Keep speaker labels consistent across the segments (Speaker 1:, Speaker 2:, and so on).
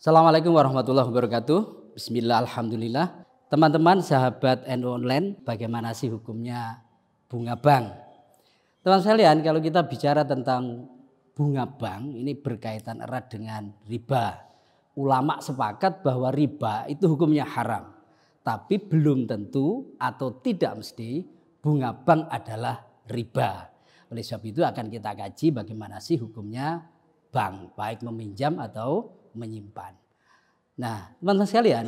Speaker 1: Assalamualaikum warahmatullahi wabarakatuh. Bismillah, alhamdulillah. Teman-teman sahabat NU Online, bagaimana sih hukumnya bunga bank? Teman sekalian, kalau kita bicara tentang bunga bank, ini berkaitan erat dengan riba. Ulama sepakat bahwa riba itu hukumnya haram. Tapi belum tentu atau tidak mesti bunga bank adalah riba. Oleh sebab itu akan kita kaji bagaimana sih hukumnya bank, baik meminjam atau menyimpan. Nah, teman-teman sekalian,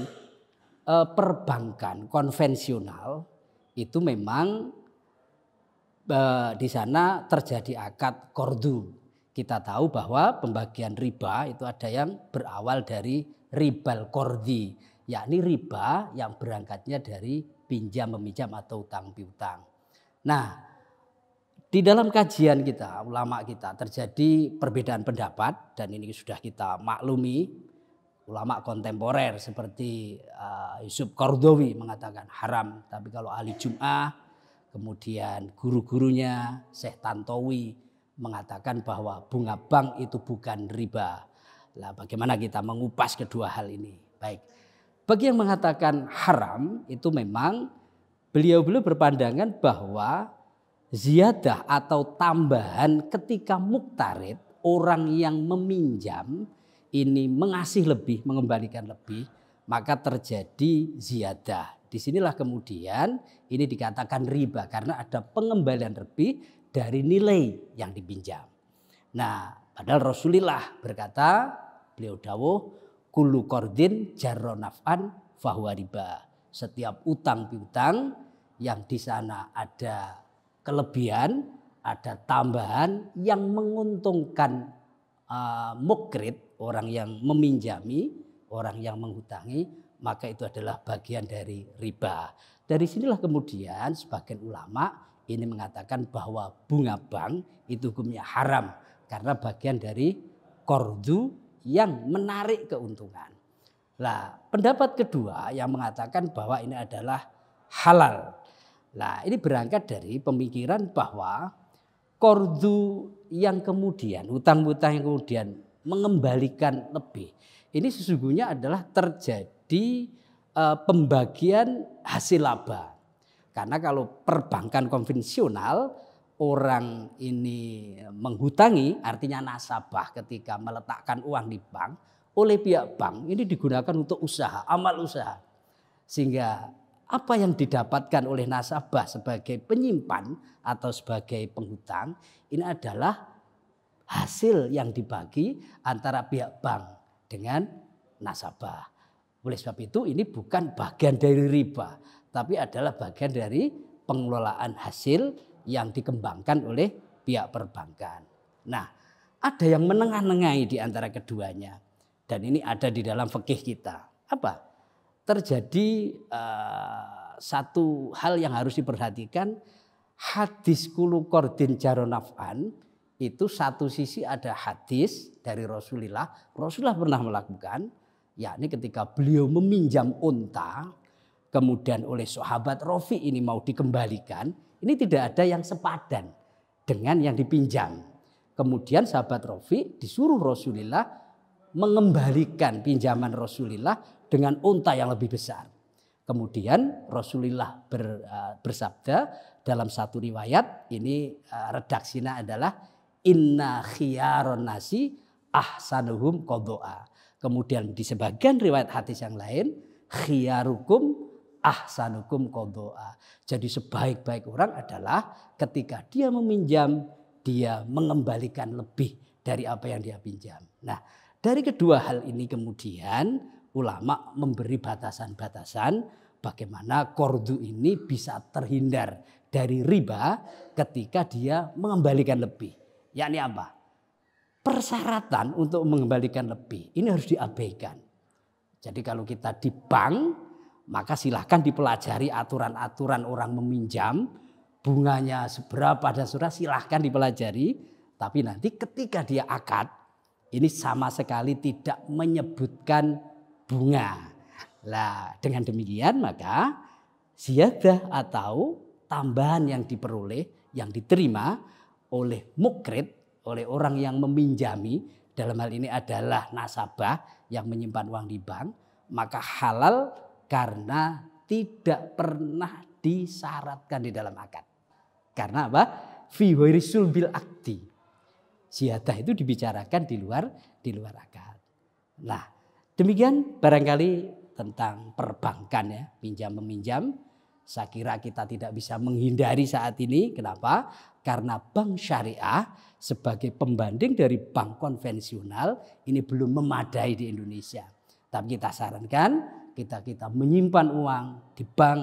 Speaker 1: perbankan konvensional itu memang di sana terjadi akad kordu. Kita tahu bahwa pembagian riba itu ada yang berawal dari ribal kordi, yakni riba yang berangkatnya dari pinjam meminjam atau utang piutang. Nah, di dalam kajian kita, ulama kita terjadi perbedaan pendapat dan ini sudah kita maklumi. Ulama kontemporer seperti Yusuf Qaradawi mengatakan haram, tapi kalau ahli Jum'ah, kemudian guru-gurunya Syekh Tantowi mengatakan bahwa bunga bank itu bukan riba. Nah, bagaimana kita mengupas kedua hal ini? Baik, bagi yang mengatakan haram itu memang beliau berpandangan bahwa ziyadah atau tambahan ketika muktarid, orang yang meminjam ini mengasih lebih, mengembalikan lebih, maka terjadi ziyadah. Disinilah kemudian ini dikatakan riba karena ada pengembalian lebih dari nilai yang dipinjam. Nah, padahal Rasulullah berkata, beliau dawuh, kullu qardin jarra naf'an fahuwa riba. Setiap utang piutang yang di sana ada kelebihan, ada tambahan yang menguntungkan mukrid, orang yang meminjami, orang yang menghutangi, maka itu adalah bagian dari riba. Dari sinilah kemudian sebagian ulama ini mengatakan bahwa bunga bank itu hukumnya haram karena bagian dari kordu yang menarik keuntungan. Nah, pendapat kedua yang mengatakan bahwa ini adalah halal. Nah, ini berangkat dari pemikiran bahwa kordu yang kemudian, hutang-hutang yang kemudian mengembalikan lebih, ini sesungguhnya adalah terjadi pembagian hasil laba. Karena kalau perbankan konvensional, orang ini menghutangi, artinya nasabah ketika meletakkan uang di bank, oleh pihak bank ini digunakan untuk usaha, amal usaha. Sehingga apa yang didapatkan oleh nasabah sebagai penyimpan atau sebagai penghutang ini adalah hasil yang dibagi antara pihak bank dengan nasabah. Oleh sebab itu ini bukan bagian dari riba, tapi adalah bagian dari pengelolaan hasil yang dikembangkan oleh pihak perbankan. Nah, ada yang menengah-nengahi di antara keduanya dan ini ada di dalam fikih kita. Apa? Terjadi satu hal yang harus diperhatikan, hadis kulu qardin jarra naf'an itu satu sisi ada hadis dari Rasulullah pernah melakukan, yakni ketika beliau meminjam unta kemudian oleh sahabat Rafi ini mau dikembalikan, ini tidak ada yang sepadan dengan yang dipinjam. Kemudian sahabat Rafi disuruh Rasulullah mengembalikan pinjaman Rasulullah dengan unta yang lebih besar. Kemudian Rasulullah bersabda dalam satu riwayat, ini redaksinya adalah inna khiyaron nasi ahsanuhum qadha'a. Kemudian di sebagian riwayat hadis yang lain, khiyarukum ahsanukum qadha'a. Jadi sebaik-baik orang adalah ketika dia meminjam, dia mengembalikan lebih dari apa yang dia pinjam. Nah, dari kedua hal ini kemudian ulama memberi batasan-batasan bagaimana kordu ini bisa terhindar dari riba ketika dia mengembalikan lebih. Yakni apa? Persyaratan untuk mengembalikan lebih ini harus diabaikan. Jadi kalau kita di bank, maka silahkan dipelajari aturan-aturan orang meminjam, bunganya seberapa dan sudah silahkan dipelajari. Tapi nanti ketika dia akad, ini sama sekali tidak menyebutkan bunga. Nah, dengan demikian maka ziyadah atau tambahan yang diperoleh, yang diterima oleh mukrid, oleh orang yang meminjami dalam hal ini adalah nasabah yang menyimpan uang di bank, maka halal karena tidak pernah disyaratkan di dalam akad. Karena apa? Fi ghairi sulbil akdi. Ziyadah itu dibicarakan di luar akad. Nah, demikian barangkali tentang perbankan ya, pinjam meminjam. Saya kira kita tidak bisa menghindari saat ini. Kenapa? Karena bank syariah sebagai pembanding dari bank konvensional ini belum memadai di Indonesia. Tapi kita sarankan kita menyimpan uang di bank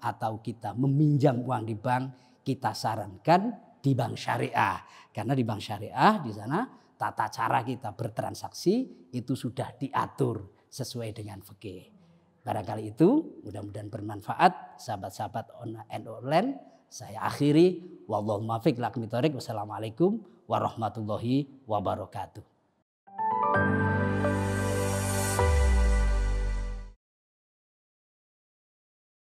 Speaker 1: atau kita meminjam uang di bank, kita sarankan di bank syariah. Karena di bank syariah di sana tata cara kita bertransaksi itu sudah diatur sesuai dengan fikih. Barangkali itu mudah-mudahan bermanfaat sahabat-sahabat online. Saya akhiri. Wallahu muwaffiq ila aqwamit thoriq. Wassalamualaikum warahmatullahi wabarakatuh.